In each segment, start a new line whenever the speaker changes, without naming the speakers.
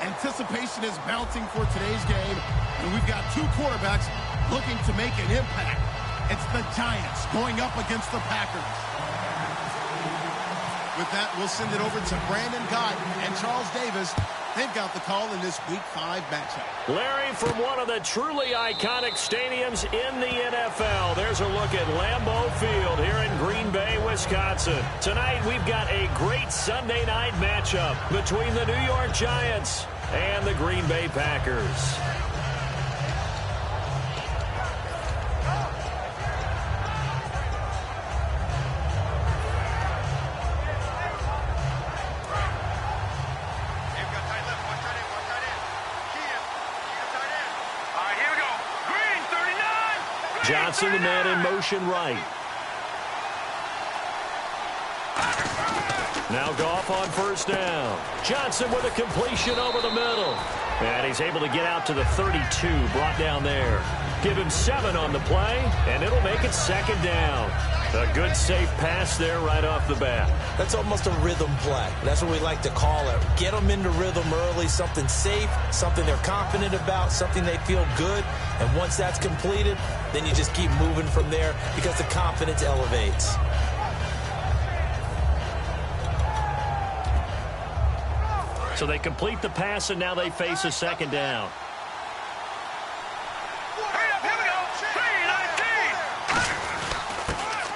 Anticipation is mounting for today's game, and we've got two quarterbacks looking to make an impact. It's the Giants going up against the Packers. With that, we'll send it over to Brandon Guyton and Charles Davis. They've got the call in this Week 5 matchup.
Larry, from one of the truly iconic stadiums in the NFL, there's a look at Lambeau Field here in Green Bay, Wisconsin. Tonight, we've got a great Sunday night matchup between the New York Giants and the Green Bay Packers. Johnson, the man in motion right. Now Goff on first down. Johnson with a completion over the middle. And he's able to get out to the 32, brought down there. Give him 7 on the play, and it'll make it second down. A good, safe pass there right off the bat.
That's almost a rhythm play. That's what we like to call it. Get them into rhythm early, something safe, something they're confident about, something they feel good. And once that's completed, then you just keep moving from there because the confidence elevates.
So they complete the pass, and now they face a second down.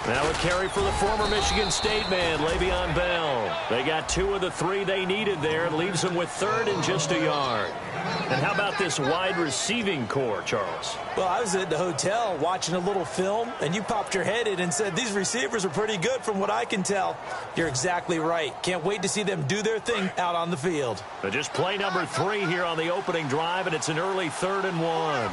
Now a carry for the former Michigan State man, Le'Veon Bell. They got 2 of the 3 they needed there and leaves them with 3rd and just a yard. And how about this wide receiving core, Charles?
Well, I was at the hotel watching a little film, and you popped your head in and said, these receivers are pretty good from what I can tell. You're exactly right. Can't wait to see them do their thing out on the field.
But just play number 3 here on the opening drive, and it's an early 3rd and 1.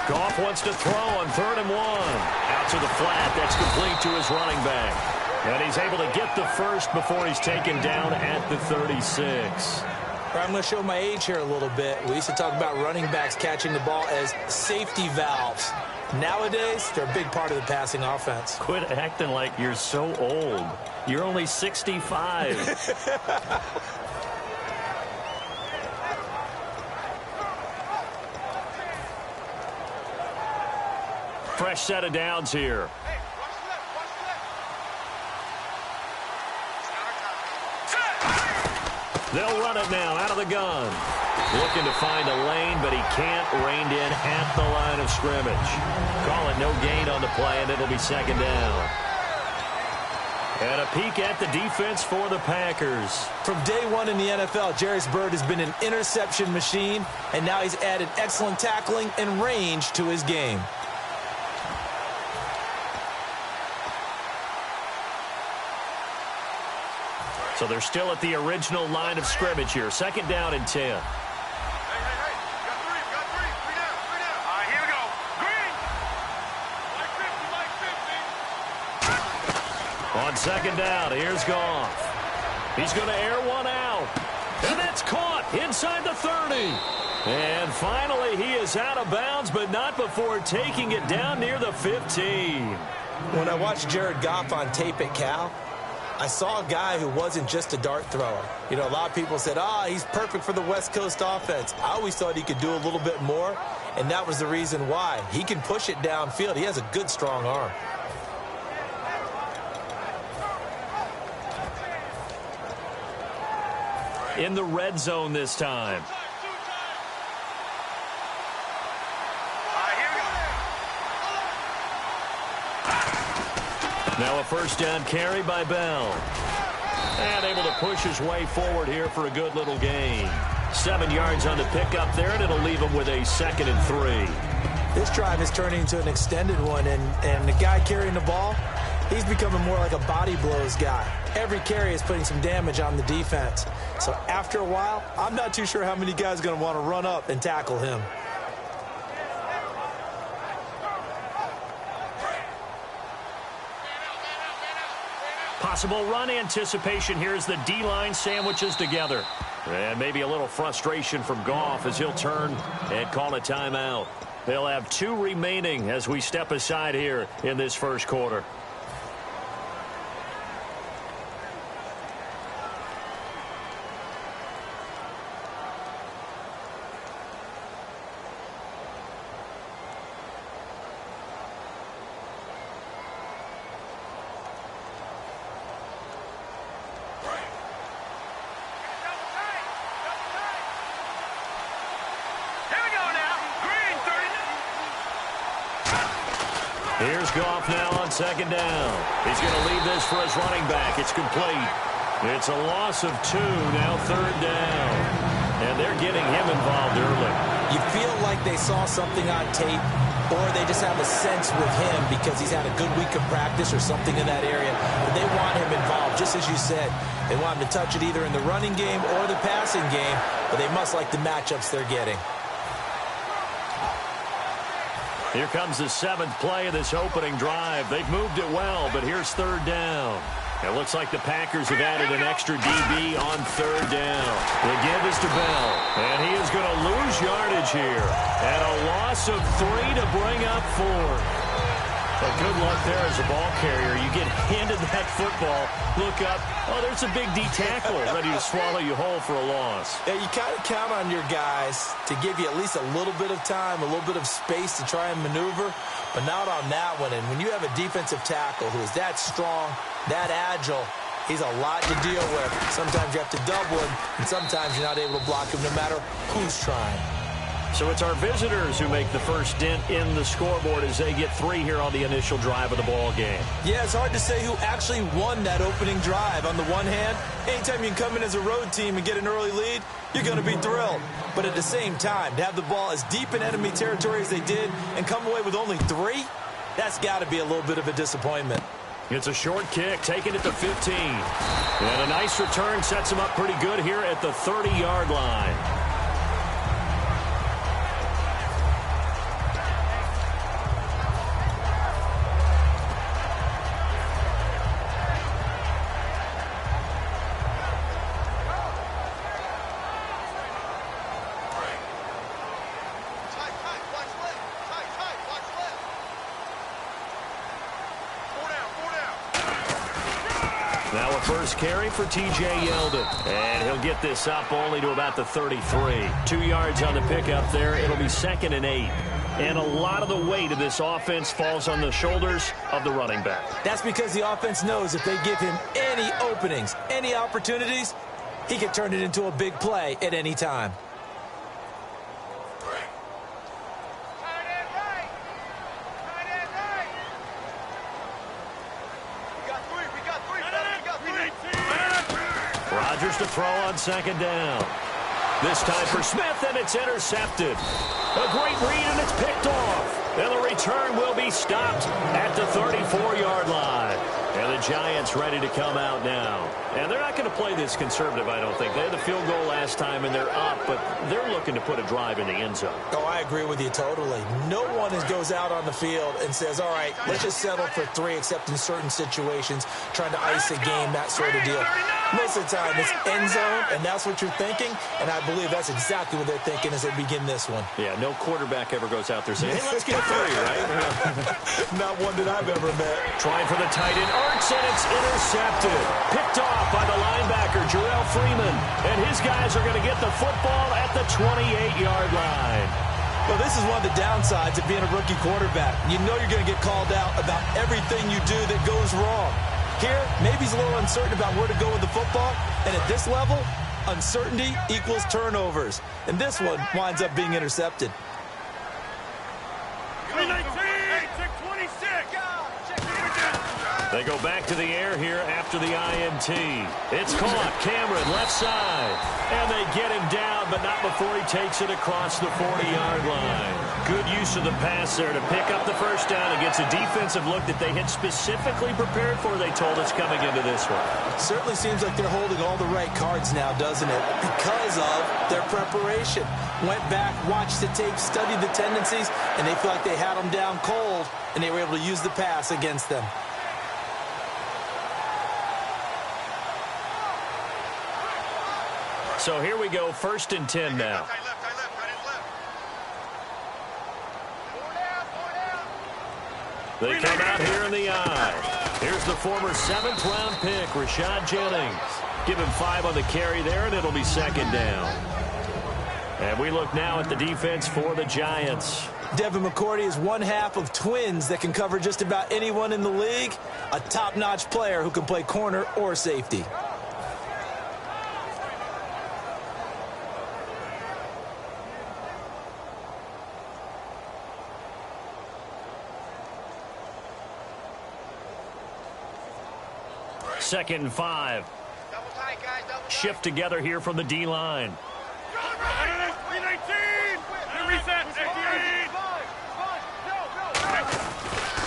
Goff wants to throw on 3rd and 1. Out to the flat. That's complete to his running back. And he's able to get the first before he's taken down at the 36.
I'm going to show my age here a little bit. We used to talk about running backs catching the ball as safety valves. Nowadays, they're a big part of the passing offense.
Quit acting like you're so old. You're only 65. Fresh set of downs here. They'll run it now out of the gun. Looking to find a lane, but he can't. Reined in at the line of scrimmage. Call it no gain on the play, and it'll be second down. And a peek at the defense for the Packers.
From day one in the NFL, Jarvis Byrd has been an interception machine, and now he's added excellent tackling and range to his game.
So they're still at the original line of scrimmage here. Second down and 10.
Hey, got 3 down. All right, here we go. Green. Like 50.
On second down, here's Goff. He's going to air one out. And that's caught inside the 30. And finally, he is out of bounds, but not before taking it down near the 15.
When I watched Jared Goff on tape at Cal, I saw a guy who wasn't just a dart thrower. You know, a lot of people said, he's perfect for the West Coast offense. I always thought he could do a little bit more, and that was the reason why. He can push it downfield. He has a good, strong arm.
In the red zone this time. Now a first down carry by Bell. And able to push his way forward here for a good little gain. 7 yards on the pickup there, and it'll leave him with a 2nd and 3.
This drive is turning into an extended one, and the guy carrying the ball, he's becoming more like a body blows guy. Every carry is putting some damage on the defense. So after a while, I'm not too sure how many guys are going to want to run up and tackle him.
Possible run anticipation here as the D-line sandwiches together. And maybe a little frustration from Goff as he'll turn and call a timeout. They'll have 2 remaining as we step aside here in this first quarter. Here's Goff now on second down. He's going to leave this for his running back. It's complete. It's a loss of 2, now third down. And they're getting him involved early.
You feel like they saw something on tape, or they just have a sense with him because he's had a good week of practice or something in that area. But they want him involved, just as you said. They want him to touch it either in the running game or the passing game, but they must like the matchups they're getting.
Here comes the 7th play of this opening drive. They've moved it well, but here's third down. It looks like the Packers have added an extra DB on third down. The give is to Bell, and he is going to lose yardage here. And a loss of 3 to bring up 4. But good luck there as a ball carrier. You get handed that football, look up, oh, there's a big D tackle ready to swallow you whole for a loss.
Yeah, you kind of count on your guys to give you at least a little bit of time, a little bit of space to try and maneuver, but not on that one. And when you have a defensive tackle who is that strong, that agile, he's a lot to deal with. Sometimes you have to double him, and sometimes you're not able to block him no matter who's trying.
So it's our visitors who make the first dent in the scoreboard as they get 3 here on the initial drive of the ball game.
Yeah, it's hard to say who actually won that opening drive. On the one hand, anytime you can come in as a road team and get an early lead, you're going to be thrilled. But at the same time, to have the ball as deep in enemy territory as they did and come away with only 3, that's got to be a little bit of a disappointment.
It's a short kick, taking it to 15. And a nice return sets him up pretty good here at the 30-yard line. Now a first carry for T.J. Yeldon. And he'll get this up only to about the 33. 2 yards on the pickup there. It'll be 2nd and 8. And a lot of the weight of this offense falls on the shoulders of the running back.
That's because the offense knows if they give him any openings, any opportunities, he can turn it into a big play at any time.
Rodgers to throw on second down. This time for Smith, and it's intercepted. A great read, and it's picked off. And the return will be stopped at the 34-yard line. And the Giants ready to come out now. And they're not going to play this conservative, I don't think. They had the field goal last time, and they're up, but they're looking to put a drive in the end zone.
Oh, I agree with you totally. No one goes out on the field and says, all right, let's just settle for 3, except in certain situations, trying to ice a game, that sort of deal. Most of the time, it's end zone, and that's what you're thinking, and I believe that's exactly what they're thinking as they begin this one.
Yeah, no quarterback ever goes out there saying, hey, let's get 3, right?
Not one that I've ever met.
Trying for the tight end, Arts, and it's intercepted. Picked off by the linebacker, Jarrell Freeman, and his guys are going to get the football at the 28-yard line.
Well, this is one of the downsides of being a rookie quarterback. You know you're going to get called out about everything you do that goes wrong. Here, maybe he's a little uncertain about where to go with the football, and at this level, uncertainty equals turnovers. And this one winds up being intercepted.
They go back to the air here after the INT. It's caught. Cameron, left side. And they get him down, but not before he takes it across the 40-yard line. Good use of the pass there to pick up the first down against a defensive look that they had specifically prepared for, they told us, coming into this one.
Certainly seems like they're holding all the right cards now, doesn't it? Because of their preparation. Went back, watched the tape, studied the tendencies, and they feel like they had them down cold, and they were able to use the pass against them.
So here we go, 1st and 10 now. They come out here in the eye. Here's the former 7th-round pick, Rashad Jennings. Give him 5 on the carry there, and it'll be 2nd down. And we look now at the defense for the Giants.
Devin McCourty is one half of twins that can cover just about anyone in the league. A top-notch player who can play corner or safety.
2nd and 5. Shift together here from the D-line.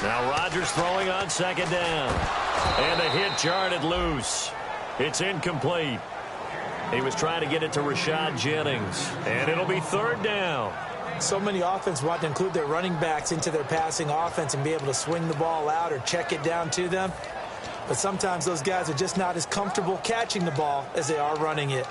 Now Rodgers throwing on 2nd down. And the hit jarred it loose. It's incomplete. He was trying to get it to Rashad Jennings. And it'll be 3rd down.
So many offenses want to include their running backs into their passing offense and be able to swing the ball out or check it down to them. But sometimes those guys are just not as comfortable catching the ball as they are running it.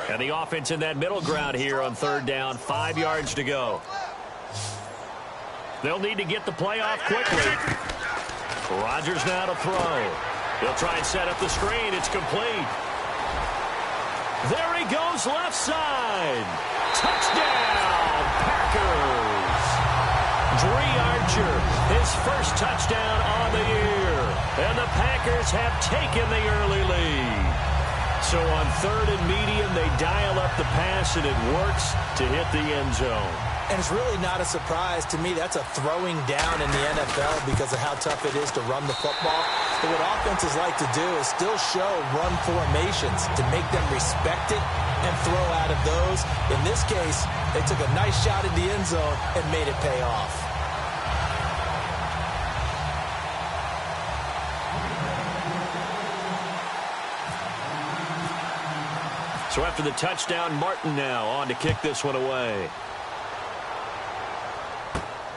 And the offense in that middle ground here on 3rd down, 5 yards to go. They'll need to get the play off quickly. Rodgers now to throw. He'll try and set up the screen. It's complete. There he goes, left side. Touchdown, Packers. Dre Archer, his first touchdown on the year. And the Packers have taken the early lead. So on 3rd and medium, they dial up the pass, and it works to hit the end zone.
And it's really not a surprise to me. That's a throwing down in the NFL because of how tough it is to run the football. But what offenses like to do is still show run formations to make them respect it and throw out of those. In this case, they took a nice shot at the end zone and made it pay off.
So after the touchdown, Martin now on to kick this one away.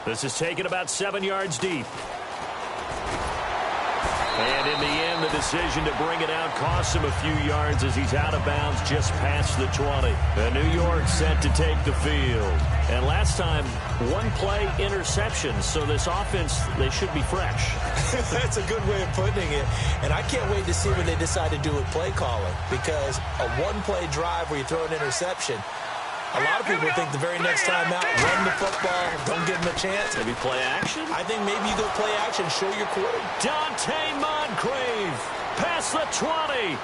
This is taken about 7 yards deep. And in the end, the decision to bring it out costs him a few yards as he's out of bounds just past the 20. And New York set to take the field. And last time, 1-play interception. So this offense, they should be fresh.
That's a good way of putting it. And I can't wait to see what they decide to do with play calling. Because a 1-play drive where you throw an interception, a lot of people think the very next time out, run the football, don't give them a chance.
Maybe play action?
I think maybe you go play action, show your quarterback.
Dante Moncrief past the 20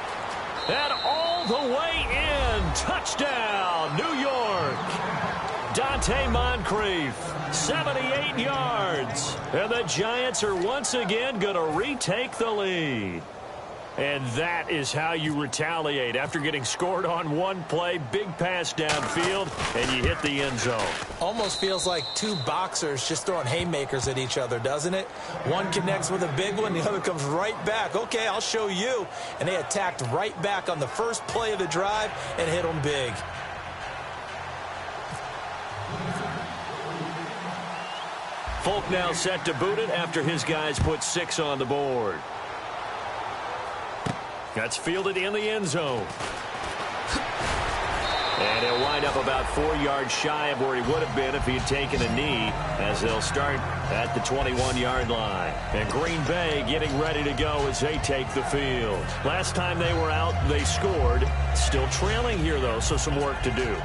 and all the way in. Touchdown, New York. Dante Moncrief, 78 yards. And the Giants are once again going to retake the lead. And that is how you retaliate after getting scored on 1 play, big pass downfield, and you hit the end zone.
Almost feels like 2 boxers just throwing haymakers at each other, doesn't it? One connects with a big one, the other comes right back. Okay, I'll show you. And they attacked right back on the first play of the drive and hit them big.
Folk now set to boot it after his guys put 6 on the board. That's fielded in the end zone. And he'll wind up about 4 yards shy of where he would have been if he had taken a knee, as they'll start at the 21-yard line. And Green Bay getting ready to go as they take the field. Last time they were out, they scored. Still trailing here, though, so some work to do.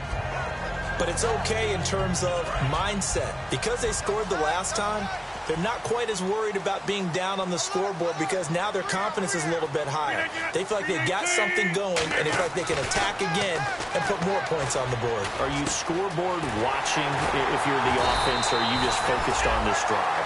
But it's okay in terms of mindset. Because they scored the last time, they're not quite as worried about being down on the scoreboard because now their confidence is a little bit higher. They feel like they've got something going, and they feel like they can attack again and put more points on the board.
Are you scoreboard watching if you're the offense, or are you just focused on this drive?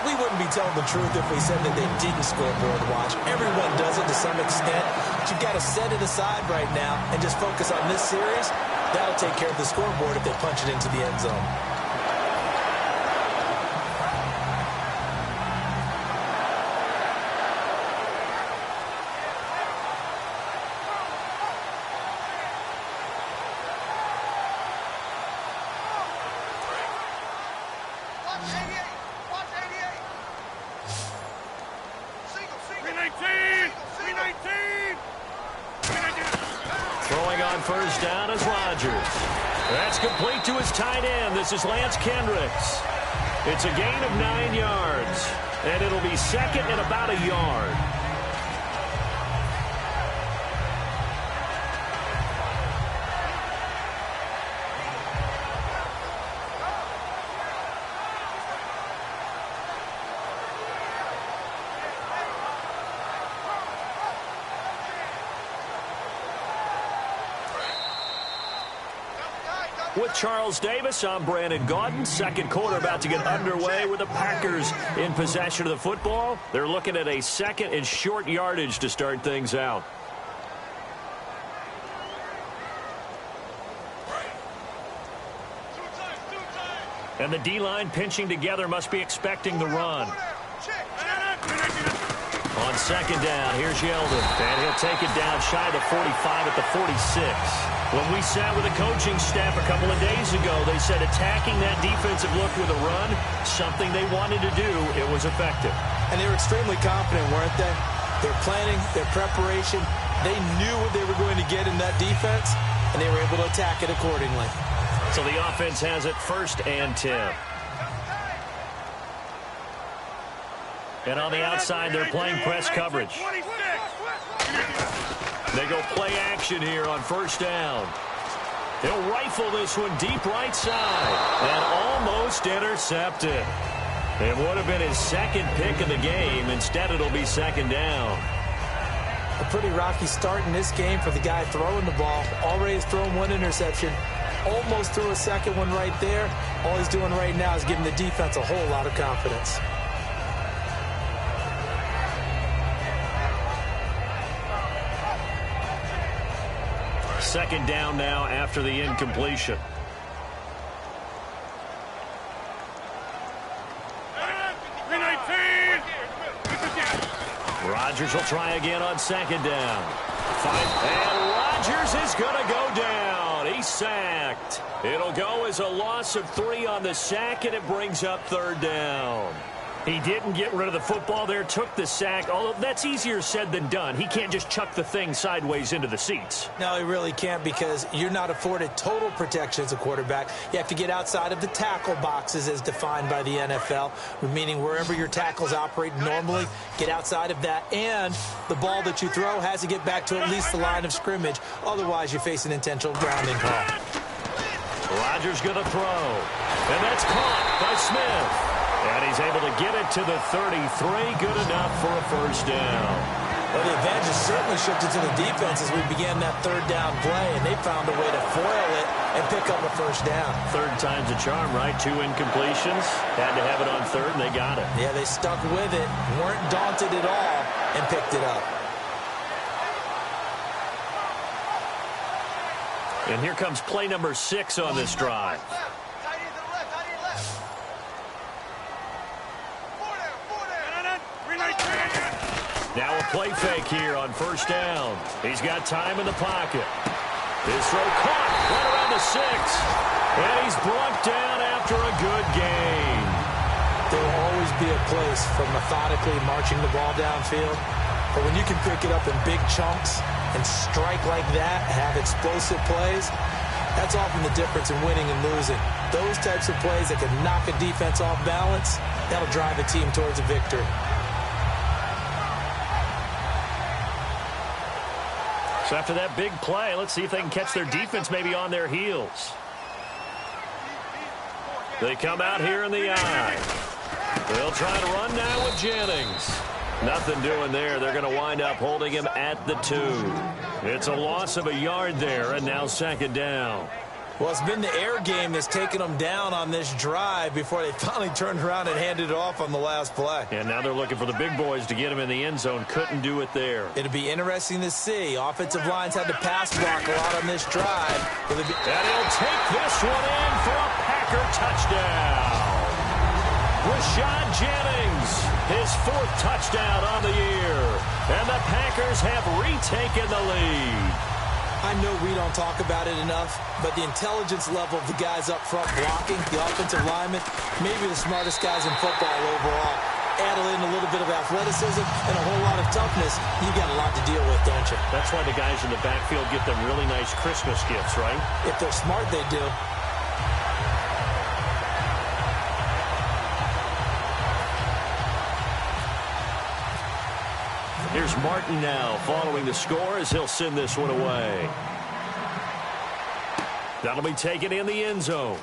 We wouldn't be telling the truth if we said that they didn't scoreboard watch. Everyone does it to some extent. But you've got to set it aside right now and just focus on this series. That'll take care of the scoreboard if they punch it into the end zone.
First down is Rodgers. That's complete to his tight end. This is Lance Kendricks. It's a gain of 9 yards, and it'll be second and about a yard. With Charles Davis, I'm Brandon Gaudin. Second quarter about to get underway with the Packers in possession of the football. They're looking at a second and short yardage to start things out. And the D-line pinching together must be expecting the run. On second down, here's Yeldon. And he'll take it down shy of the 45 at the 46. When we sat with the coaching staff a couple of days ago, they said attacking that defensive look with a run, something they wanted to do, it was effective.
And they were extremely confident, weren't they? Their planning, their preparation, they knew what they were going to get in that defense, and they were able to attack it accordingly.
So the offense has it 1st and 10. And on the outside, they're playing press coverage. They go play action here on 1st down. He'll rifle this one deep right side. And almost intercepted. It would have been his second pick of the game. Instead, it'll be 2nd down.
A pretty rocky start in this game for the guy throwing the ball. Already has thrown 1 interception. Almost threw a second one right there. All he's doing right now is giving the defense a whole lot of confidence.
Second down now after the incompletion. Rodgers will try again on 2nd down. And Rodgers is going to go down. He's sacked. It'll go as a loss of 3 on the sack, and it brings up 3rd down. He didn't get rid of the football there, took the sack, although that's easier said than done. He can't just chuck the thing sideways into the seats.
No, he really can't, because you're not afforded total protection as a quarterback. You have to get outside of the tackle boxes as defined by the NFL, meaning wherever your tackles operate normally, get outside of that, and the ball that you throw has to get back to at least the line of scrimmage. Otherwise, you face an intentional grounding call.
Rodgers going to throw, and that's caught by Smith. And he's able to get it to the 33. Good enough for a 1st down.
Well, the advantage has certainly shifted to the defense as we began that 3rd down play, and they found a way to foil it and pick up a 1st down.
3rd time's a charm, right? 2 incompletions. Had to have it on 3rd, and they got it.
Yeah, they stuck with it, weren't daunted at all, and picked it up.
And here comes play number 6 on this drive. Now a play fake here on 1st down. He's got time in the pocket. His throw caught right around the 6. And he's brought down after a good gain.
There will always be a place for methodically marching the ball downfield. But when you can pick it up in big chunks and strike like that, have explosive plays, that's often the difference in winning and losing. Those types of plays that can knock a defense off balance, that'll drive a team towards a victory.
So after that big play, let's see if they can catch their defense maybe on their heels. They come out here in the eye. They'll try to run now with Jennings. Nothing doing there. They're going to wind up holding him at the 2. It's a loss of a yard there, and now 2nd down.
Well, it's been the air game that's taken them down on this drive before they finally turned around and handed it off on the last play.
And now they're looking for the big boys to get him in the end zone. Couldn't do it there.
It'll be interesting to see. Offensive lines had to pass block a lot on this drive.
And he'll take this one in for a Packer touchdown. Rashad Jennings, his 4th touchdown on the year. And the Packers have retaken the lead.
I know we don't talk about it enough, but the intelligence level of the guys up front blocking, the offensive linemen, maybe the smartest guys in football overall. Add in a little bit of athleticism and a whole lot of toughness, you got a lot to deal with, don't you?
That's why the guys in the backfield get them really nice Christmas gifts, right?
If they're smart, they do.
Here's Martin now following the score as he'll send this one away. That'll be taken in the end zone.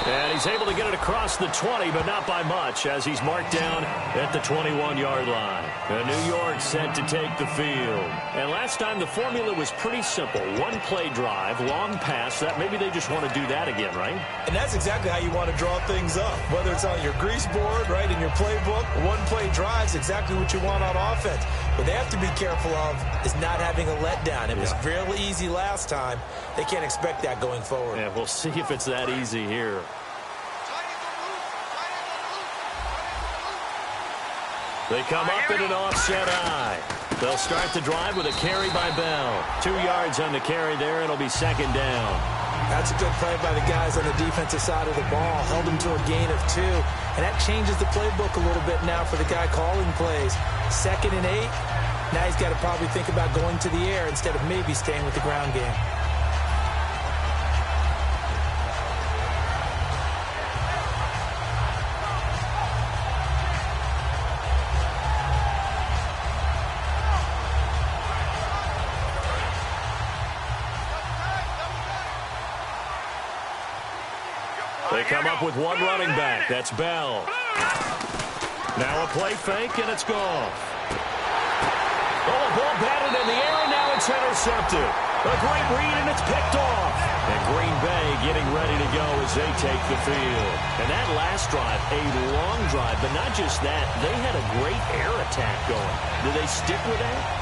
And he's able to get it across the 20, but not by much, as he's marked down at the 21-yard line. And New York set to take the field. And last time, the formula was pretty simple. One-play drive, long pass. That maybe they just want to do that again, right?
And that's exactly how you want to draw things up. Whether it's on your grease board, right, in your playbook, one-play drive's exactly what you want on offense. What they have to be careful of is not having a letdown. It was real easy last time. They can't expect that going forward.
Yeah, we'll see if it's that easy here. They come up in an offset eye. They'll start the drive with a carry by Bell. 2 yards on the carry there. It'll be second down.
That's a good play by the guys on the defensive side of the ball. Held them to a gain of 2. And that changes the playbook a little bit now for the guy calling plays. 2nd and 8. Now he's got to probably think about going to the air instead of maybe staying with the ground game.
They come up with one running back. That's Bell. Now a play fake, and it's gone. Oh, a ball batted in the air, and now it's intercepted. A great read, and it's picked off. And Green Bay getting ready to go as they take the field. And that last drive, a long drive, but not just that. They had a great air attack going. Do they stick with that?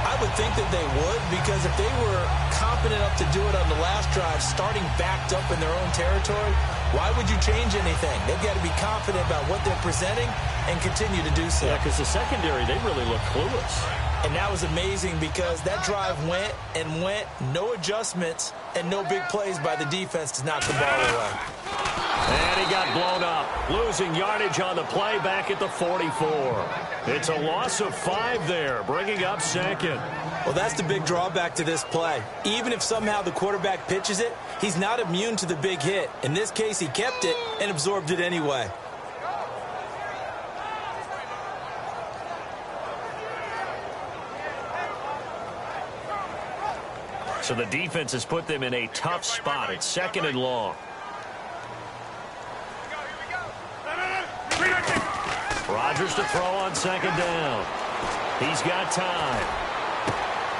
I would think that they would, because if they were competent enough to do it on the last drive, starting backed up in their own territory, why would you change anything? They've got to be confident about what they're presenting and continue to do so.
Yeah, because the secondary, they really look clueless.
And that was amazing because that drive went and went, no adjustments, and no big plays by the defense to knock the ball away.
And he got blown up, losing yardage on the play back at the 44. It's a loss of 5 there, bringing up second.
Well, that's the big drawback to this play. Even if somehow the quarterback pitches it, he's not immune to the big hit. In this case, he kept it and absorbed it anyway.
So the defense has put them in a tough spot. It's 2nd and long. Rodgers to throw on 2nd down. He's got time.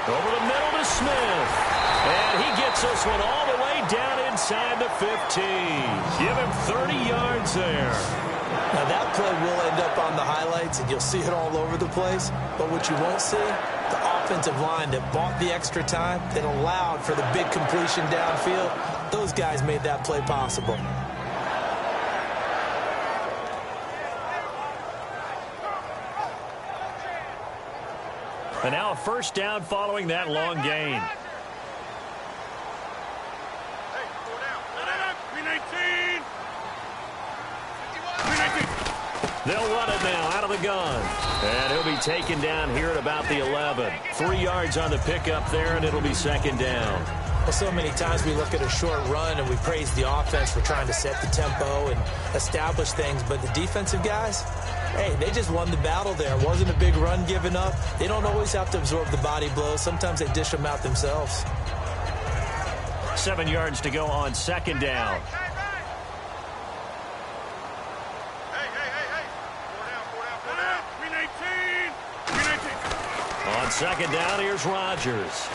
Over the middle to Smith. And he gets this one all the way down inside the 15. Give him 30 yards there.
Now that play will end up on the highlights, and you'll see it all over the place. But what you won't see, the offensive line that bought the extra time, that allowed for the big completion downfield, those guys made that play possible.
And now a first down following that long gain. They'll run it now out of the gun. And he'll be taken down here at about the 11. 3 yards on the pickup there, and it'll be 2nd down.
Well, so many times we look at a short run and we praise the offense for trying to set the tempo and establish things. But the defensive guys, hey, they just won the battle there. It wasn't a big run given up. They don't always have to absorb the body blows. Sometimes they dish them out themselves.
7 yards to go on 2nd down. On 2nd down, here's Rodgers.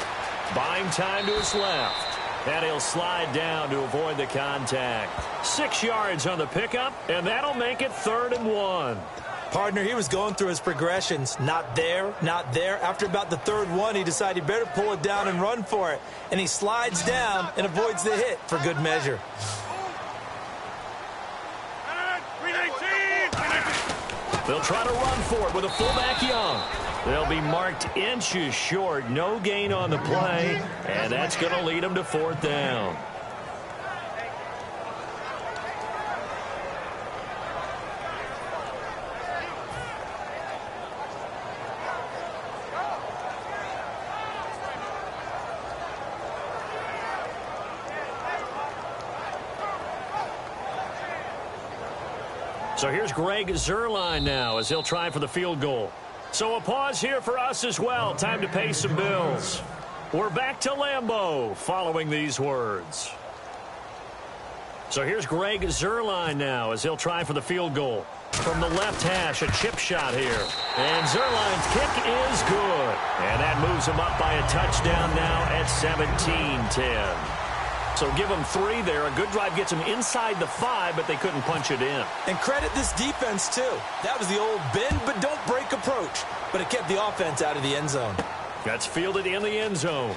Buying time to his left. And he'll slide down to avoid the contact. 6 yards on the pickup, and that'll make it 3rd and 1.
Partner, he was going through his progressions. Not there, not there. After about the 3rd one, he decided he better pull it down and run for it. And he slides down and avoids the hit for good measure.
They'll try to run for it with a fullback Young. They'll be marked inches short. No gain on the play, and that's going to lead them to 4th down. So here's Greg Zuerlein now as he'll try for the field goal. So a pause here for us as well. Time to pay some bills. We're back to Lambeau following these words. So here's Greg Zuerlein now as he'll try for the field goal. From the left hash, a chip shot here. And Zuerlein's kick is good. And that moves him up by a touchdown now at 17-10. So give them 3 there. A good drive gets them inside the 5, but they couldn't punch it in.
And credit this defense, too. That was the old bend but don't break approach. But it kept the offense out of the end zone.
That's fielded in the end zone.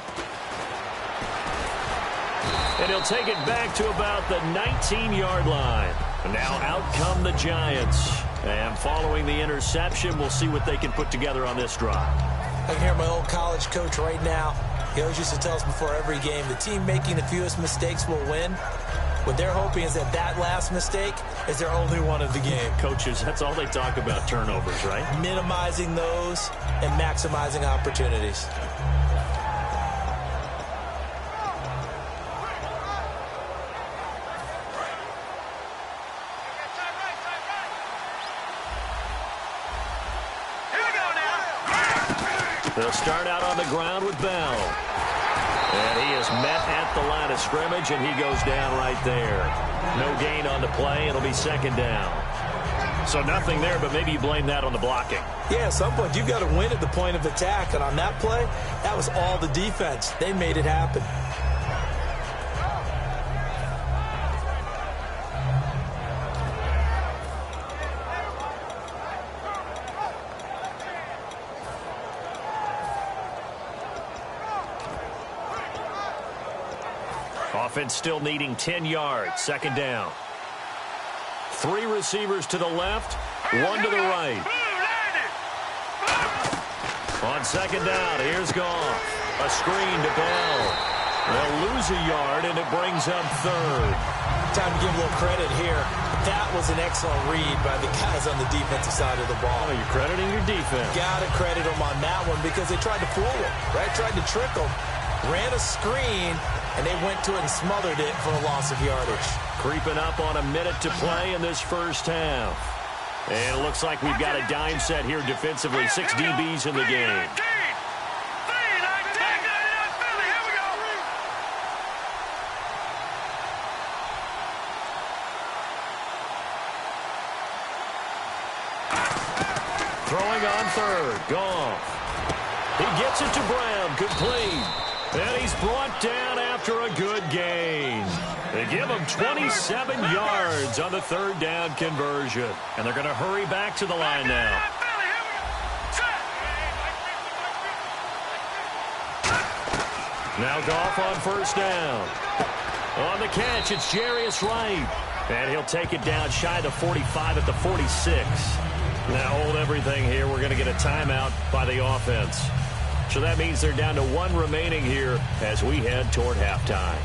And he'll take it back to about the 19-yard line. And now out come the Giants. And following the interception, we'll see what they can put together on this drive.
I can hear my old college coach right now. He always used to tell us before every game, the team making the fewest mistakes will win. What they're hoping is that that last mistake is their only one of the game.
Coaches, that's all they talk about, turnovers, right?
Minimizing those and maximizing opportunities.
They'll start out on the ground with Bell. And he is met at the line of scrimmage, and he goes down right there. No gain on the play. It'll be second down. So nothing there, but maybe you blame that on the blocking.
Yeah, at some point you've got to win at the point of attack. And on that play, that was all the defense. They made it happen.
Offense still needing 10 yards. Second down. 3 receivers to the left, 1 to the right. On second down, here's Goff. A screen to Bell. They'll lose a yard, and it brings up third.
Time to give a little credit here. That was an excellent read by the guys on the defensive side of the ball.
Oh, you're crediting your defense.
Got to credit them on that one because they tried to fool them, right? Tried to trick them. Ran a screen, and they went to it and smothered it for a loss of yardage.
Creeping up on a minute to play in this first half. And it looks like we've got a dime set here defensively. 6 DBs in the game. Throwing on third. Goff. He gets it to Brown. Complete. And he's brought down after a good gain. They give him 27 yards on the third down conversion. And they're going to hurry back to the line now. Now Goff on first down. On the catch, it's Jarius Wright. And he'll take it down shy of the 45 at the 46. Now hold everything here. We're going to get a timeout by the offense. So that means they're down to 1 remaining here as we head toward halftime.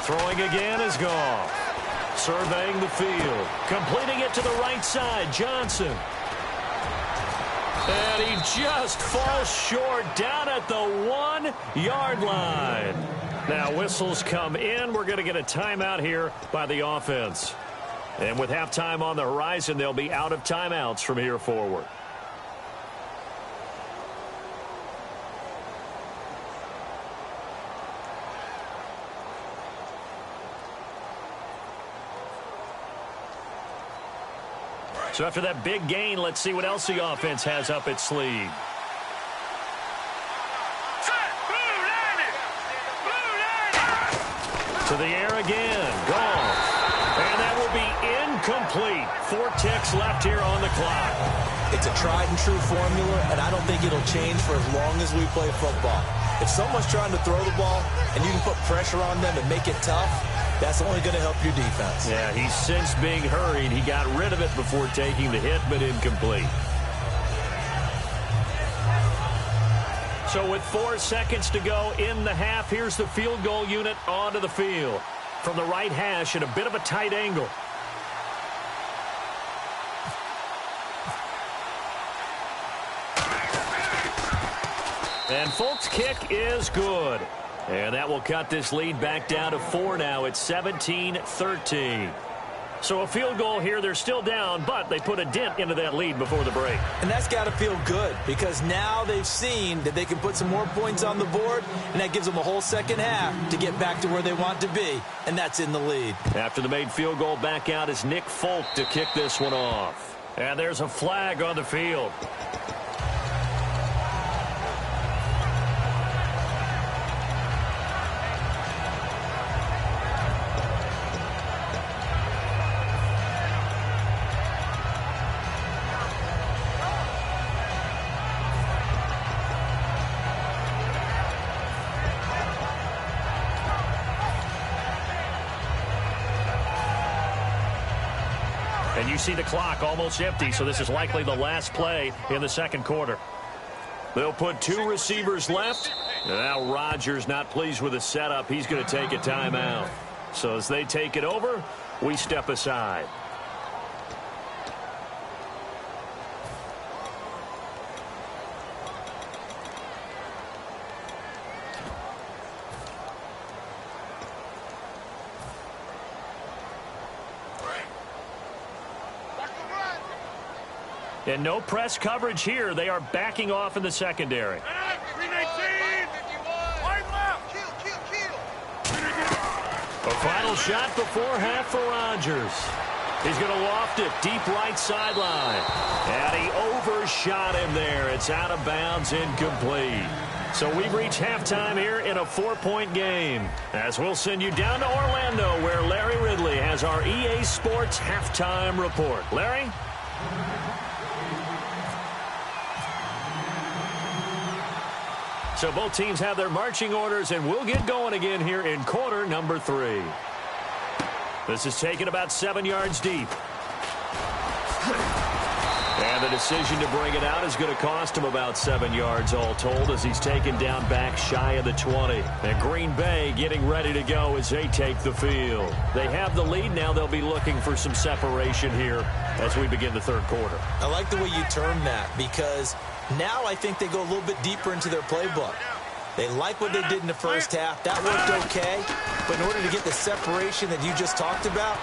Throwing again is Goff. Surveying the field. Completing it to the right side. Johnson. And he just falls short down at the 1-yard line. Now whistles come in. We're going to get a timeout here by the offense. And with halftime on the horizon, they'll be out of timeouts from here forward. So after that big gain, let's see what else the offense has up its sleeve. To the air again. Goff. And that will be incomplete. 4 ticks left here on the clock.
It's a tried and true formula, and I don't think it'll change for as long as we play football. If someone's trying to throw the ball and you can put pressure on them and make it tough, that's only going to help your defense.
Yeah, he's since being hurried. He got rid of it before taking the hit, but incomplete. So with 4 seconds to go in the half, here's the field goal unit onto the field. from the right hash at a bit of a tight angle. And Folk's kick is good. And that will cut this lead back down to 4 now. It's 17-13. So a field goal here, they're still down, but they put a dent into that lead before the break.
And that's got to feel good because now they've seen that they can put some more points on the board, and that gives them a whole second half to get back to where they want to be, and that's in the lead.
After the made field goal, back out is Nick Folk to kick this one off. And there's a flag on the field. And you see the clock almost empty, so this is likely the last play in the second quarter. They'll put 2 receivers left. And now Rodgers not pleased with the setup. He's going to take a timeout. So as they take it over, we step aside. And no press coverage here. They are backing off in the secondary. A final shot before half for Rodgers. He's going to loft it deep right sideline. And he overshot him there. It's out of bounds, incomplete. So we reach halftime here in a 4-point game. As we'll send you down to Orlando, where Larry Ridley has our EA Sports halftime report. Larry? So both teams have their marching orders, and we'll get going again here in quarter number 3. This is taken about 7 yards deep. And the decision to bring it out is going to cost him about 7 yards all told as he's taken down back shy of the 20. And Green Bay getting ready to go as they take the field. They have the lead. Now they'll be looking for some separation here as we begin the third quarter.
I like the way you term that because now I think they go a little bit deeper into their playbook. They like what they did in the first half. That worked okay. But in order to get the separation that you just talked about,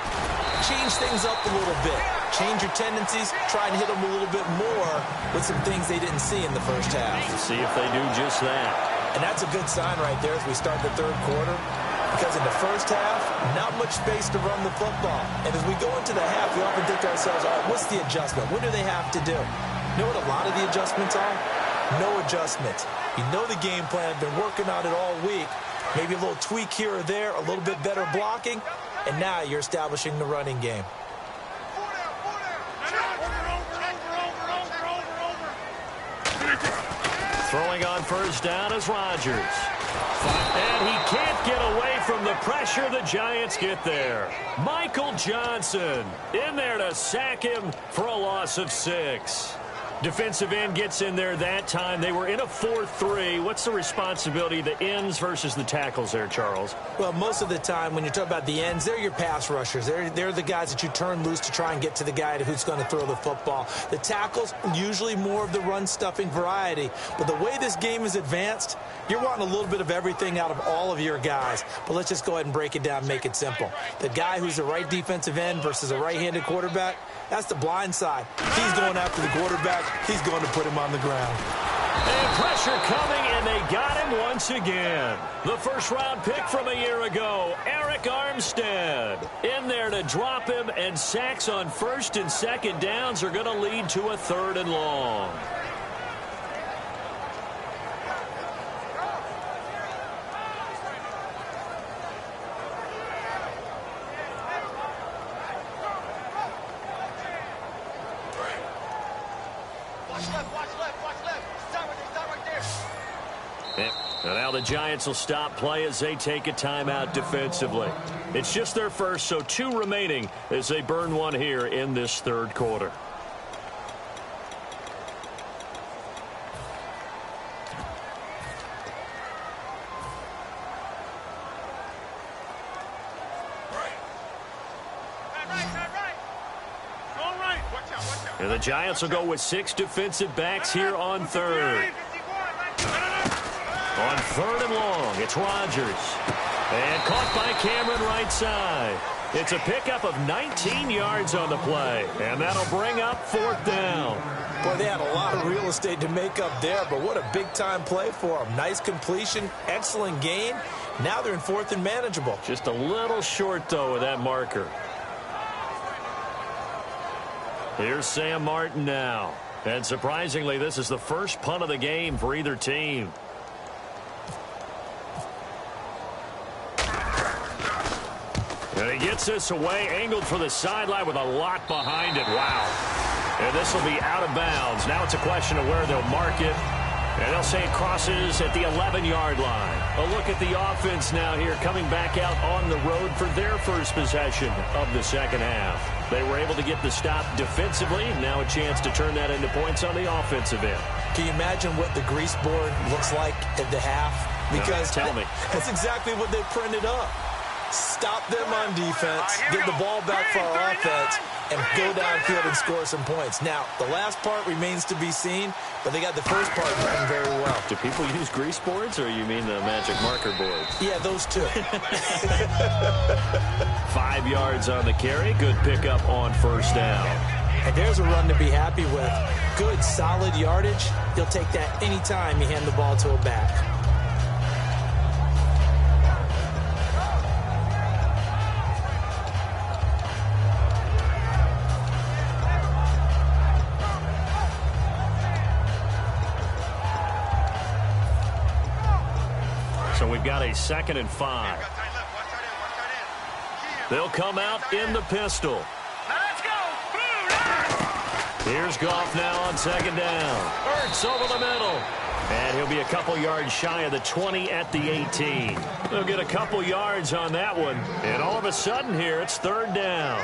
change things up a little bit. Change your tendencies. Try and hit them a little bit more with some things they didn't see in the first half.
We'll see if they do just that.
And that's a good sign right there as we start the third quarter. Because in the first half, not much space to run the football. And as we go into the half, we often think to ourselves, all right, what's the adjustment? What do they have to do? You know what a lot of the adjustments are? No adjustments. You know the game plan. Been working on it all week. Maybe a little tweak here or there, a little bit better blocking, and now you're establishing the running game.
Throwing on first down is Rodgers. And he can't get away from the pressure. The Giants get there. Michael Johnson in there to sack him for a loss of 6. Defensive end gets in there that time. They were in a 4-3. What's the responsibility of the ends versus the tackles there, Charles?
Well, most of the time when you talk about the ends, they're your pass rushers. They're the guys that you turn loose to try and get to the guy who's going to throw the football. The tackles, usually more of the run-stuffing variety. But the way this game is advanced, you're wanting a little bit of everything out of all of your guys. But let's just go ahead and break it down and make it simple. The guy who's the right defensive end versus a right-handed quarterback, that's the blind side. He's going after the quarterback. He's going to put him on the ground.
And pressure coming, and they got him once again. The first-round pick from a year ago, Eric Armstead. In there to drop him, and sacks on first and second downs are going to lead to a 3rd and long. And now the Giants will stop play as they take a timeout defensively. It's just their first, so 2 remaining as they burn one here in this third quarter. And the Giants will go with 6 defensive backs here on third. On third and long, it's Rodgers. And caught by Cameron right side. It's a pickup of 19 yards on the play. And that'll bring up fourth down.
Boy, they had a lot of real estate to make up there, but what a big-time play for them. Nice completion, excellent gain. Now they're in fourth and manageable.
Just a little short, though, with that marker. Here's Sam Martin now. And surprisingly, this is the first punt of the game for either team. And he gets this away, angled for the sideline with a lot behind it. Wow. And this will be out of bounds. Now it's a question of where they'll mark it. And they'll say it crosses at the 11-yard line. A look at the offense now here, coming back out on the road for their first possession of the second half. They were able to get the stop defensively, and now a chance to turn that into points on the offensive end.
Can you imagine what the grease board looks like at the half? Because
tell me.
That's exactly what they printed up. Stop them on defense, get the ball back for our offense, and go downfield and score some points. Now, the last part remains to be seen, but they got the first part done very well.
Do people use grease boards, or you mean the magic marker boards?
Yeah, those two.
5 yards on the carry. Good pickup on first down.
And there's a run to be happy with. Good, solid yardage. You'll take that anytime you hand the ball to a back.
So we've got a 2nd and 5. They'll come out in the pistol.
Let's go.
Here's Goff now on 2nd down. Ertz over the middle. And he'll be a couple yards shy of the 20 at the 18. They'll get a couple yards on that one. And all of a sudden here, it's 3rd down.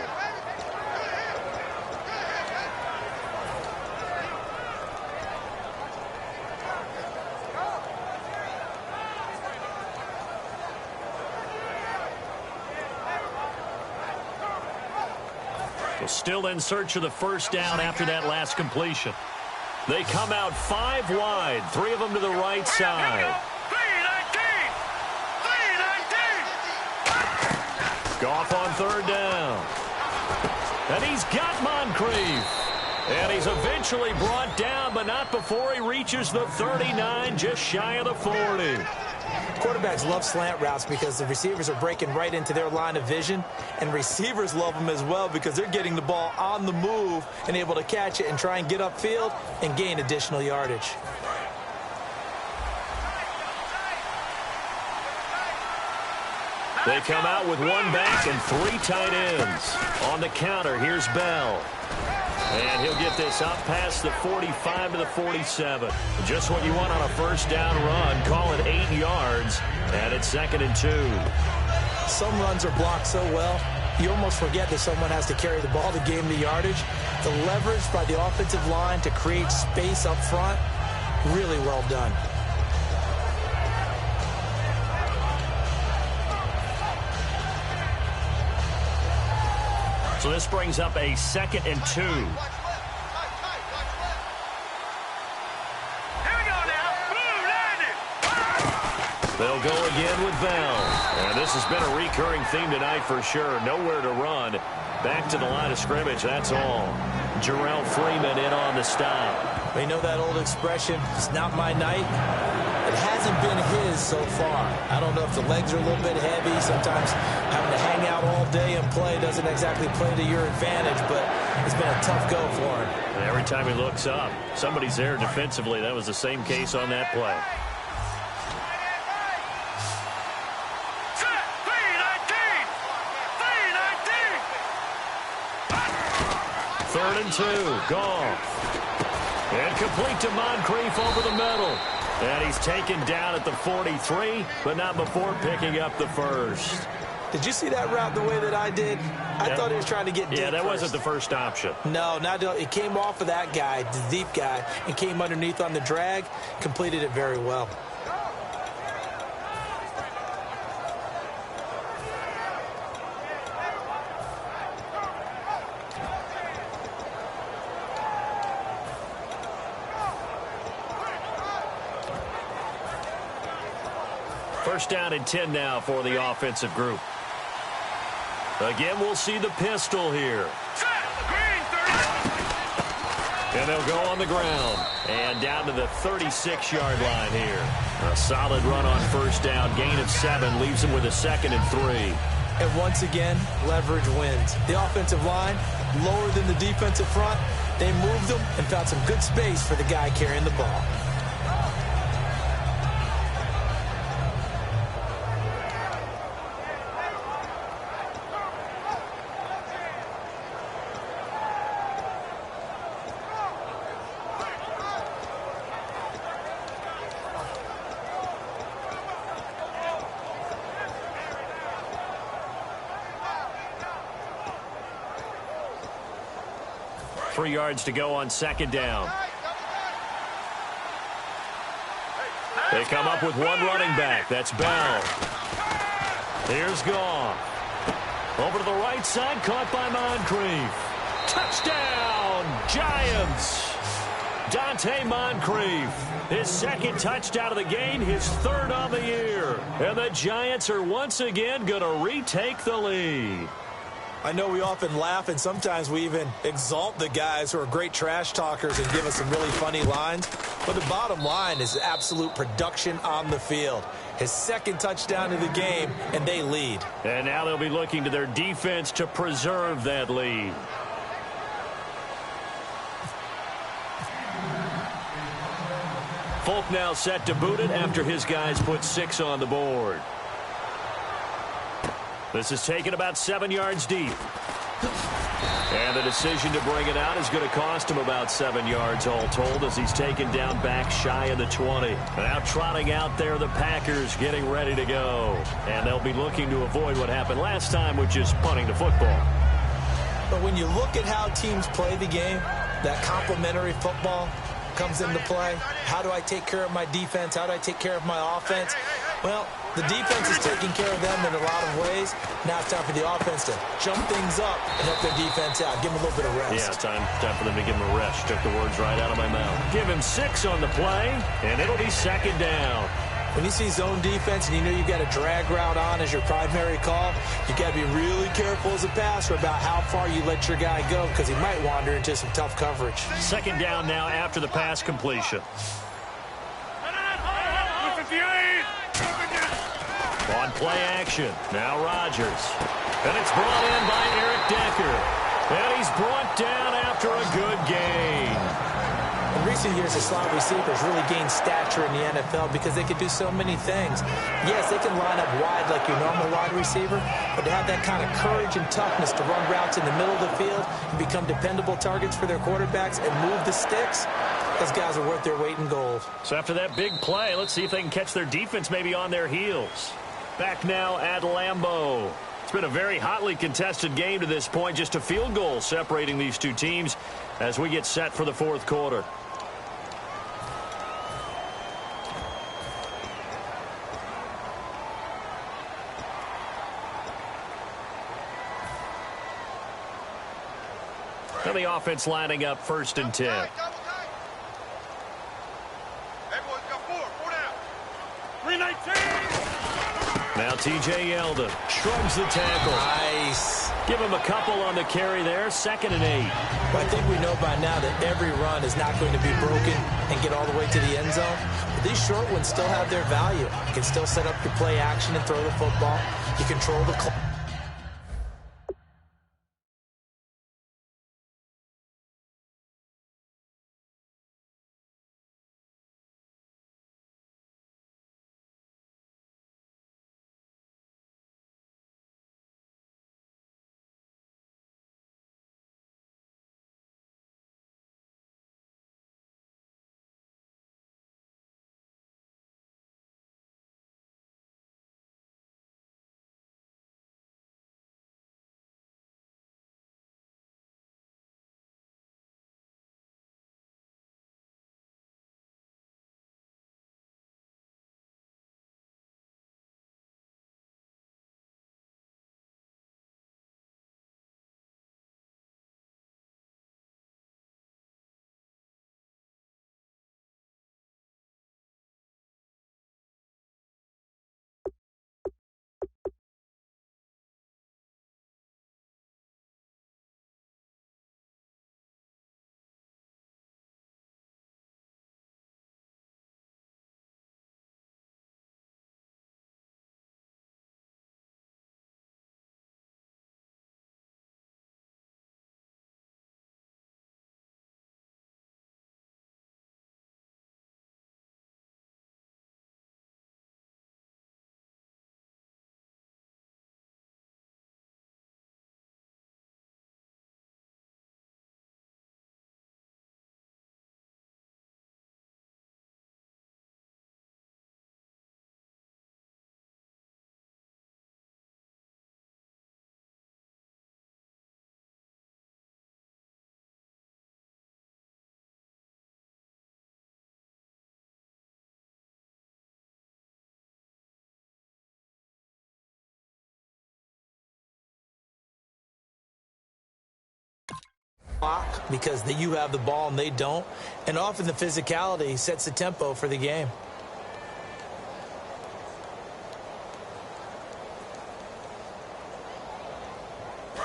Still in search of the first down after that last completion. They come out 5 wide, 3 of them to the right side.
3-19.
Goff on 3rd down. And he's got Moncrief. And he's eventually brought down, but not before he reaches the 39, just shy of the 40.
Quarterbacks love slant routes because the receivers are breaking right into their line of vision, and receivers love them as well because they're getting the ball on the move and able to catch it and try and get upfield and gain additional yardage.
They come out with 1 back and 3 tight ends. On the counter, here's Bell. And he'll get this up past the 45 to the 47. Just what you want on a first down run. Call it 8 yards. And it's 2nd and 2.
Some runs are blocked so well, you almost forget that someone has to carry the ball to gain the yardage. The leverage by the offensive line to create space up front, really well done.
So this brings up a 2nd and 2.
Here we go now.
They'll go again with Bell. And this has been a recurring theme tonight for sure. Nowhere to run. Back to the line of scrimmage, that's all. Jarrell Freeman in on the stop.
They know that old expression, it's not my night. It hasn't been his so far. I don't know if the legs are a little bit heavy. Sometimes having to hang out all day and play doesn't exactly play to your advantage, but it's been a tough go for him.
And every time he looks up, somebody's there defensively. That was the same case on that play. 3rd and 2. Goff. And complete to Moncrief over the middle. And he's taken down at the 43, but not before picking up the first.
Did you see that route the way that I did? I thought he was trying to get deep.
Yeah, that
first.
wasn't the first option.
No, it came off of that guy, the deep guy, and came underneath on the drag, completed it very well.
First down and 10 now for the offensive group. Again, we'll see the pistol here. And they'll go on the ground. And down to the 36-yard line here. A solid run on first down. Gain of 7 leaves them with a 2nd and 3.
And once again, leverage wins. The offensive line, lower than the defensive front. They moved them and found some good space for the guy carrying the ball.
Three yards to go on second down. They come up with one running back. That's Bell. Here's Goff. Over to the right side, caught by Moncrief. Touchdown, Giants. Dante Moncrief, his 2nd touchdown of the game, his 3rd on the year. And the Giants are once again going to retake the lead.
I know we often laugh, and sometimes we even exalt the guys who are great trash talkers and give us some really funny lines. But the bottom line is absolute production on the field. His 2nd touchdown of the game, and they lead.
And now they'll be looking to their defense to preserve that lead. Folk now set to boot it after his guys put 6 on the board. This is taken about 7 yards deep. And the decision to bring it out is going to cost him about 7 yards all told as he's taken down back shy of the 20. Now trotting out there the Packers getting ready to go. And they'll be looking to avoid what happened last time, which is punting the football.
But when you look at how teams play the game, that complementary football comes into play. How do I take care of my defense? How do I take care of my offense? Well, the defense is taking care of them in a lot of ways. Now it's time for the offense to jump things up and help their defense out. Give them a little bit of rest.
Yeah, time for them to give him a rest. Took the words right out of my mouth. Give him 6 on the play, and it'll be 2nd down.
When you see zone defense and you know you've got a drag route on as your primary call, you got to be really careful as a passer about how far you let your guy go because he might wander into some tough coverage.
2nd down now after the pass completion. On play action, now Rodgers. And it's brought in by Eric Decker. And he's brought down after a good gain.
In recent years, the slot receivers really gained stature in the NFL because they could do so many things. Yes, they can line up wide like your normal wide receiver, but to have that kind of courage and toughness to run routes in the middle of the field and become dependable targets for their quarterbacks and move the sticks, those guys are worth their weight in gold.
So after that big play, let's see if they can catch their defense maybe on their heels. Back now at Lambeau. It's been a very hotly contested game to this point. Just a field goal separating these two teams as we get set for the 4th quarter. Now the offense lining up 1st and 10. Now T.J. Yeldon shrugs the tackle.
Nice.
Give him a couple on the carry there. 2nd and 8.
Well, I think we know by now that every run is not going to be broken and get all the way to the end zone. But these short ones still have their value. You can still set up your play action and throw the football. You control the clock. block because you have the ball and they don't. And often the physicality sets the tempo for the game.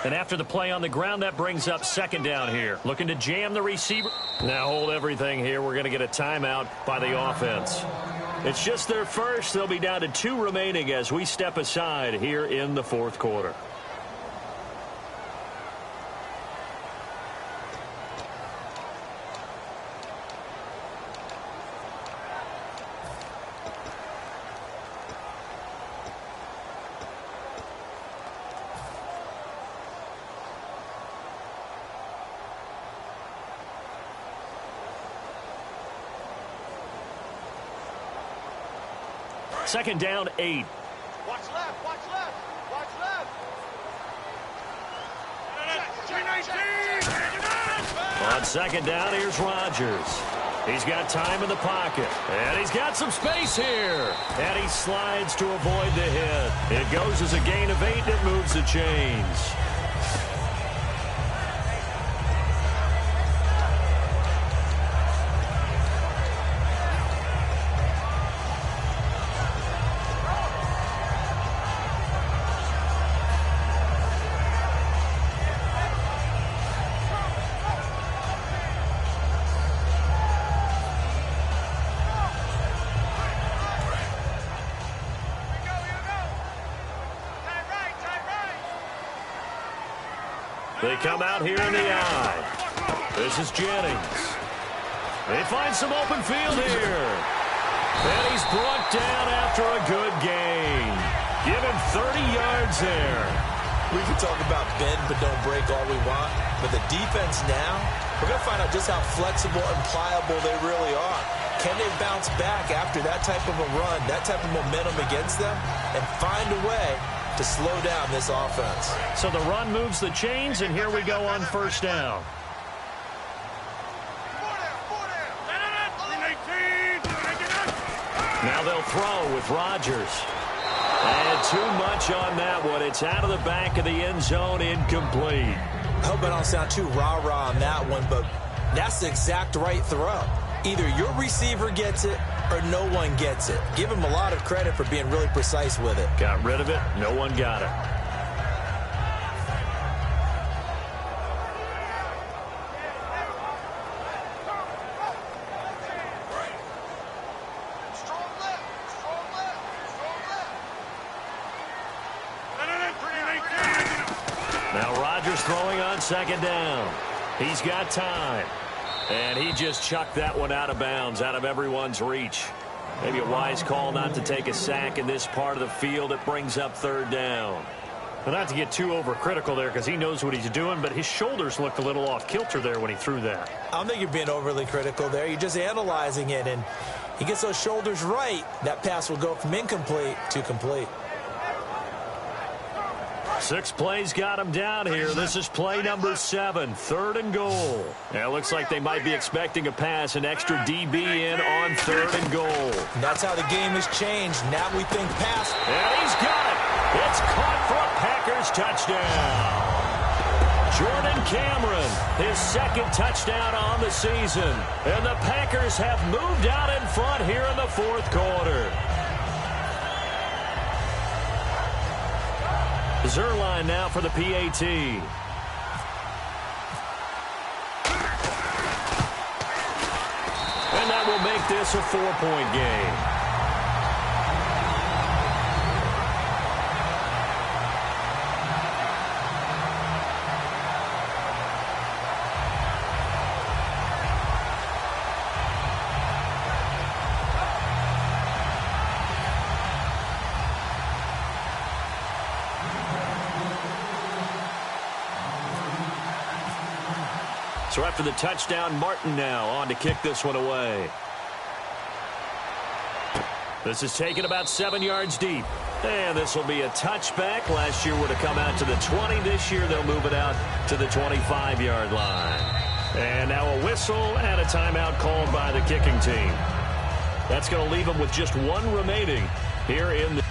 And after the play on the ground, that brings up second down here. Looking to jam the receiver. Now hold everything here. We're going to get a timeout by the offense. It's just their first. They'll be down to 2 remaining as we step aside here in the fourth quarter. Second down, 8.
Watch left, watch left, watch left.
On second down, here's Rodgers. He's got time in the pocket. And he's got some space here. And he slides to avoid the hit. It goes as a gain of 8, and it moves the chains. They come out here in the eye. This is Jennings. They find some open field here. And he's brought down after a good gain. Give him 30 yards there.
We can talk about bend but don't break all we want. But the defense now, we're going to find out just how flexible and pliable they really are. Can they bounce back after that type of a run, that type of momentum against them, and find a way to slow down this offense?
So the run moves the chains, and here we go on first down. Now they'll throw with Rodgers. And too much on that one. It's out of the back of the end zone, incomplete.
I hope I don't sound too rah-rah on that one, but that's the exact right throw. Either your receiver gets it or no one gets it. Give him a lot of credit for being really precise with it.
Got rid of it. No one got it. Now Rodgers throwing on second down. He's got time. And he just chucked that one out of bounds, out of everyone's reach. Maybe a wise call not to take a sack in this part of the field. It brings up third down. Well, not to get too overcritical there because he knows what he's doing, but his shoulders looked a little off kilter there when he threw that.
I don't think you're being overly critical there. You're just analyzing it, and he gets those shoulders right. That pass will go from incomplete to complete.
6 plays got him down here. This is play number 7, third and goal. Now it looks like they might be expecting a pass, an extra DB in on third and goal.
And that's how the game has changed. Now we think pass.
And he's got it. It's caught for a Packers touchdown. Jordan Cameron, his second touchdown on the season. And the Packers have moved out in front here in the fourth quarter. Zerline now for the PAT. And that will make this a 4-point game. So after the touchdown, Martin now on to kick this one away. This is taken about 7 yards deep. And this will be a touchback. Last year would have come out to the 20. This year they'll move it out to the 25-yard line. And now a whistle and a timeout called by the kicking team. That's going to leave them with just 1 remaining here in the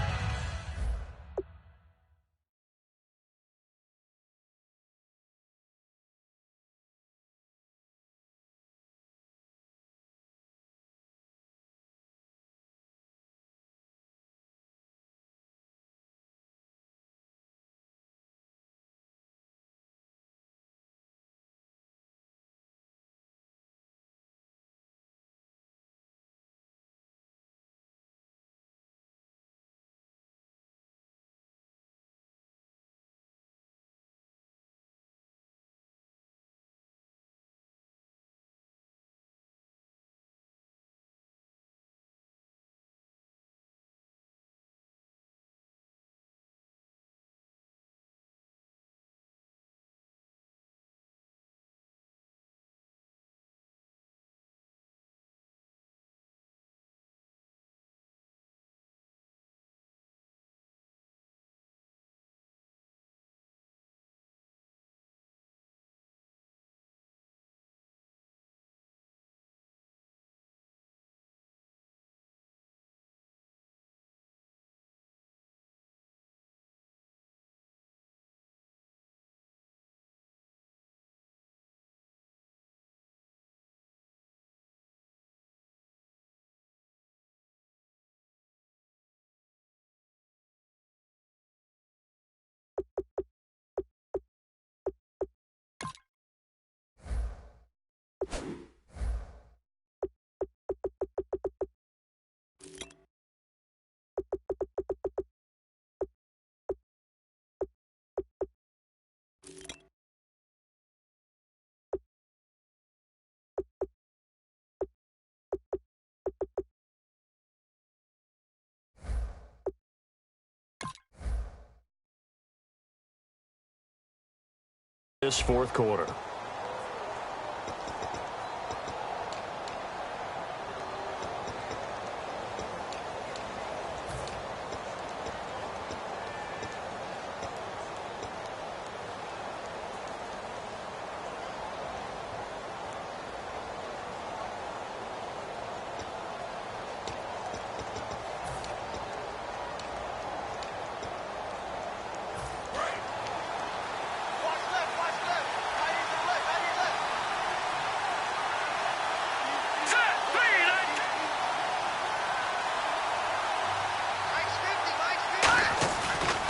this fourth quarter.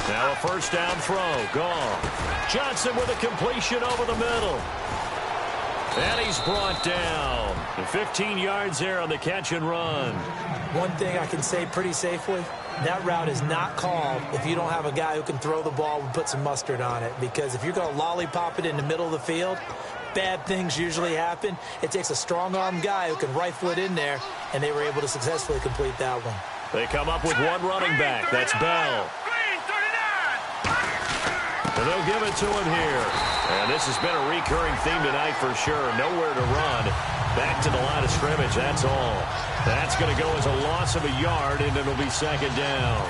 Now a first down throw. Gone. Johnson with a completion over the middle. And he's brought down. 15 yards there on the catch and run.
One thing I can say pretty safely, that route is not called if you don't have a guy who can throw the ball and put some mustard on it. Because if you're going to lollipop it in the middle of the field, bad things usually happen. It takes a strong-arm guy who can rifle it in there, and they were able to successfully complete that one.
They come up with one running back. That's Bell. And they'll give it to him here. And this has been a recurring theme tonight for sure. Nowhere to run. Back to the line of scrimmage, that's all. That's going to go as a loss of a yard, and it'll be second down.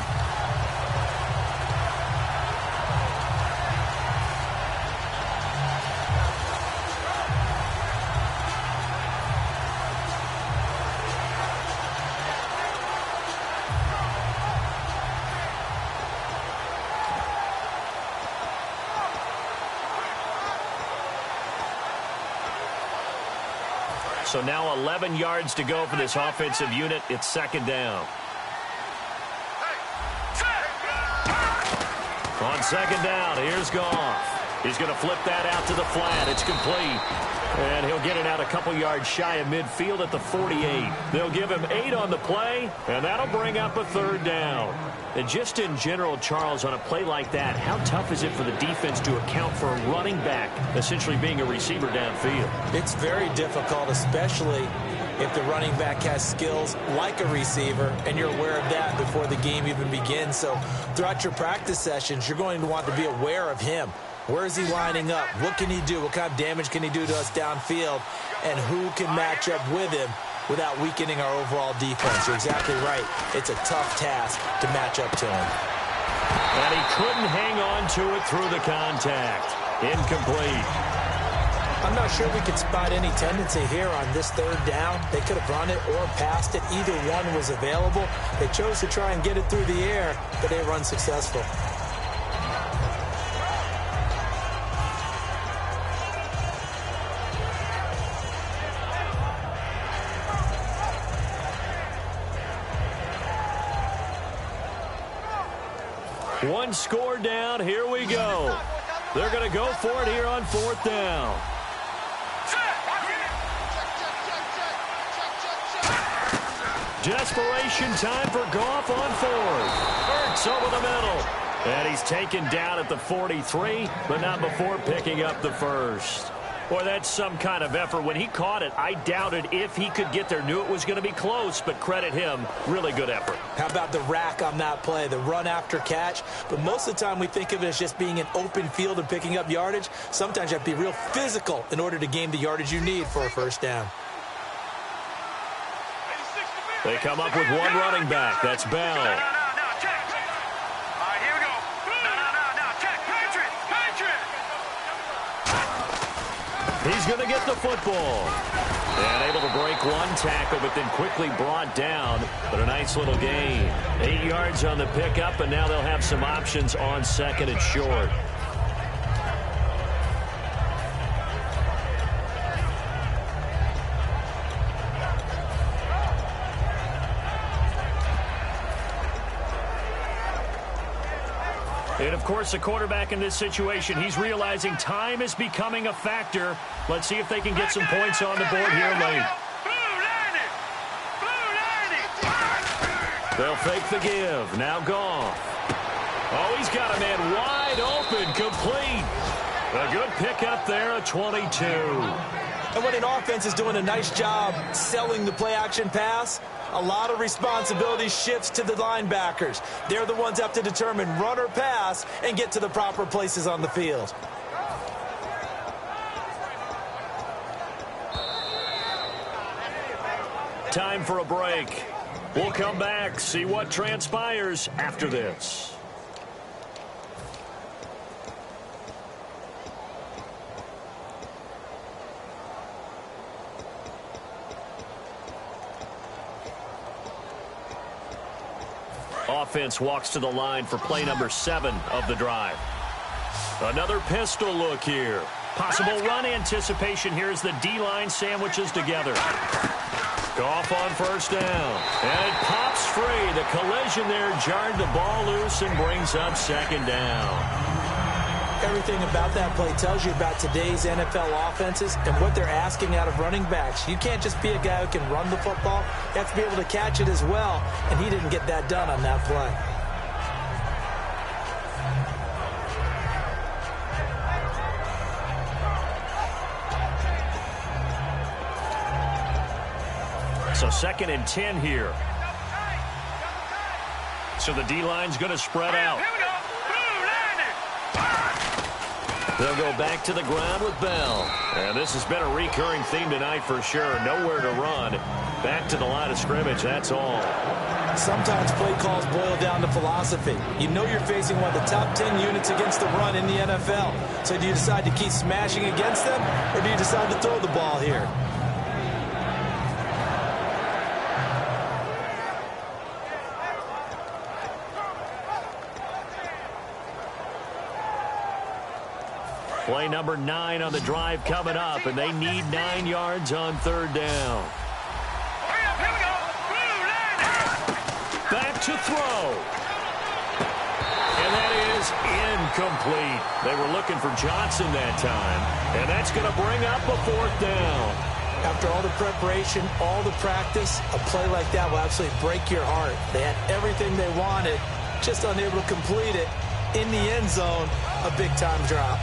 So now 11 yards to go for this offensive unit. It's second down. On second down, here's Goff. He's going to flip that out to the flat. It's complete. And he'll get it out a couple yards shy of midfield at the 48. They'll give him 8 on the play, and that'll bring up a third down. And just in general, Charles, on a play like that, how tough is it for the defense to account for a running back essentially being a receiver downfield?
It's very difficult, especially if the running back has skills like a receiver, and you're aware of that before the game even begins. So throughout your practice sessions, you're going to want to be aware of him. Where is he lining up? What can he do? What kind of damage can he do to us downfield? And who can match up with him without weakening our overall defense? You're exactly right. It's a tough task to match up to him.
And he couldn't hang on to it through the contact. Incomplete.
I'm not sure we could spot any tendency here on this third down. They could have run it or passed it. Either one was available. They chose to try and get it through the air, but they were unsuccessful.
One score down. Here we go. They're going to go for it here on fourth down. Desperation time for Goff on fourth. Hurts over the middle. And he's taken down at the 43, but not before picking up the first. Boy, that's some kind of effort. When he caught it, I doubted if he could get there. Knew it was going to be close, but credit him. Really good effort.
How about the rack on that play, the run after catch? But most of the time we think of it as just being an open field and picking up yardage. Sometimes you have to be real physical in order to gain the yardage you need for a first down.
They come up with one running back. That's Bell. He's going to get the football. And able to break one tackle, but then quickly brought down. But a nice little gain. 8 yards on the pickup, and now they'll have some options on second and short. And, of course, the quarterback in this situation, he's realizing time is becoming a factor. Let's see if they can get some points on the board here late. They'll fake the give. Now Goff. Oh, he's got a man wide open, complete. A good pickup there, a 22.
And when an offense is doing a nice job selling the play-action pass, a lot of responsibility shifts to the linebackers. They're the ones that have to determine run or pass and get to the proper places on the field.
Time for a break. We'll come back, see what transpires after this. Offense walks to the line for play number 7 of the drive. Another pistol look here. Possible run anticipation here as the D-line sandwiches together. Goff on first down. And it pops free. The collision there jarred the ball loose and brings up second down.
Everything about that play tells you about today's NFL offenses and what they're asking out of running backs. You can't just be a guy who can run the football. You have to be able to catch it as well, and he didn't get that done on that play.
So 2nd and 10 here. So the D-line's going to spread out. They'll go back to the ground with Bell. And this has been a recurring theme tonight for sure. Nowhere to run. Back to the line of scrimmage, that's all.
Sometimes play calls boil down to philosophy. You know you're facing one of the top 10 units against the run in the NFL. So do you decide to keep smashing against them, or do you decide to throw the ball here?
Play number 9 on the drive coming up, and they need 9 yards on 3rd down. Back to throw. And that is incomplete. They were looking for Johnson that time, and that's going to bring up a 4th down.
After all the preparation, all the practice, a play like that will absolutely break your heart. They had everything they wanted, just unable to complete it. In the end zone, a big-time drop.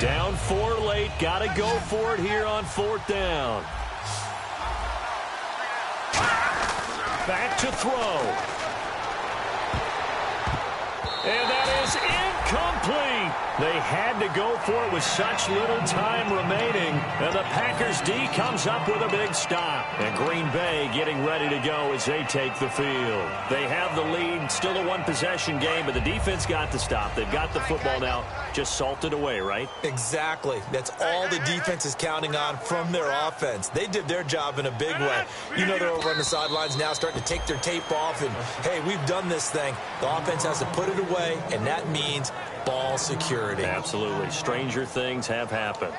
Down 4 late. Got to go for it here on 4th down. Back to throw. And that is incomplete. They had to go for it with such little time remaining. And the Packers D comes up with a big stop. And Green Bay getting ready to go as they take the field. They have the lead. Still a 1-possession game, but the defense got the stop. They've got the football now. Just salted away, right?
Exactly. That's all the defense is counting on from their offense. They did their job in a big way. You know they're over on the sidelines now starting to take their tape off and, hey, we've done this thing. The offense has to put it away, and that means ball security.
Absolutely. Stranger things have happened.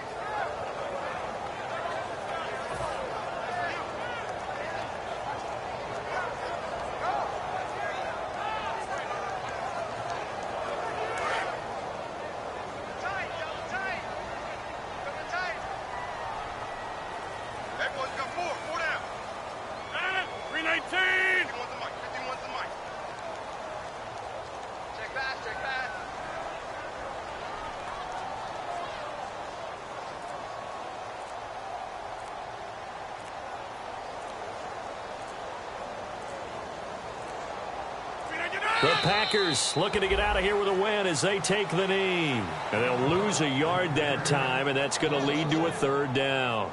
The Packers looking to get out of here with a win as they take the knee. And they'll lose a yard that time, and that's going to lead to a 3rd down.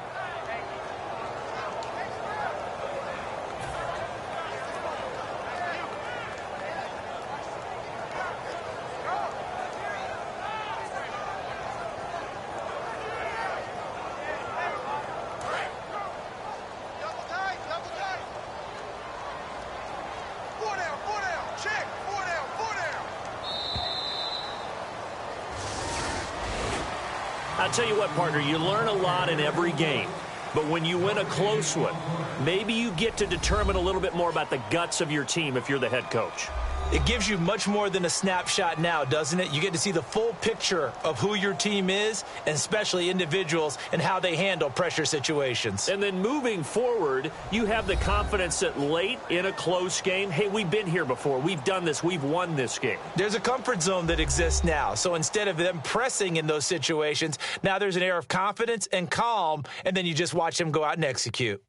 I'll tell you what, partner, you learn a lot in every game. But when you win a close one, maybe you get to determine a little bit more about the guts of your team if you're the head coach.
It gives you much more than a snapshot now, doesn't it? You get to see the full picture of who your team is, and especially individuals and how they handle pressure situations.
And then moving forward, you have the confidence that late in a close game, hey, we've been here before. We've done this. We've won this game.
There's a comfort zone that exists now. So instead of them pressing in those situations, now there's an air of confidence and calm, and then you just watch them go out and execute.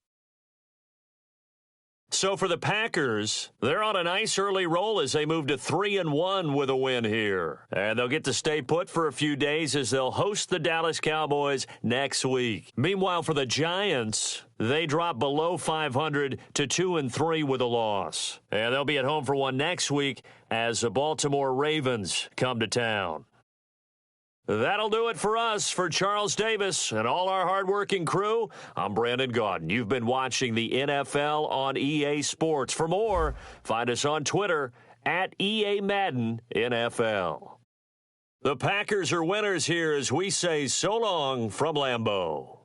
So for the Packers, they're on a nice early roll as they move to 3-1 with a win here. And they'll get to stay put for a few days as they'll host the Dallas Cowboys next week. Meanwhile, for the Giants, they drop below 500 to 2-3 with a loss. And they'll be at home for one next week as the Baltimore Ravens come to town. That'll do it for us. For Charles Davis and all our hardworking crew, I'm Brandon Gaudin. You've been watching the NFL on EA Sports. For more, find us on Twitter at EA Madden NFL. The Packers are winners here as we say so long from Lambeau.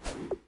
you.